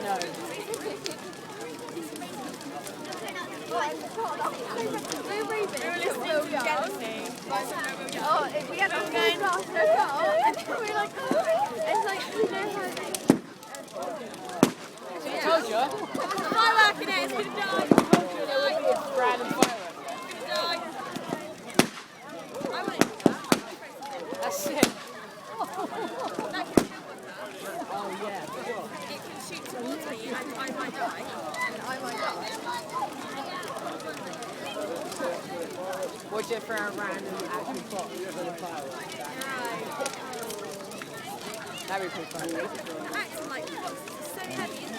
know. Oh, we had a full glass no car, and then we were like, it's like, you know how I told you. firework in it, it's gonna die. I told you there would be a random firework. It's gonna die. That's it. Oh yeah, for sure. It can shoot towards me and I might die. And I might die. Watch it for a random actual box for the fireworks. Right. That'd be pretty funny. Acting like the boxes are so heavy.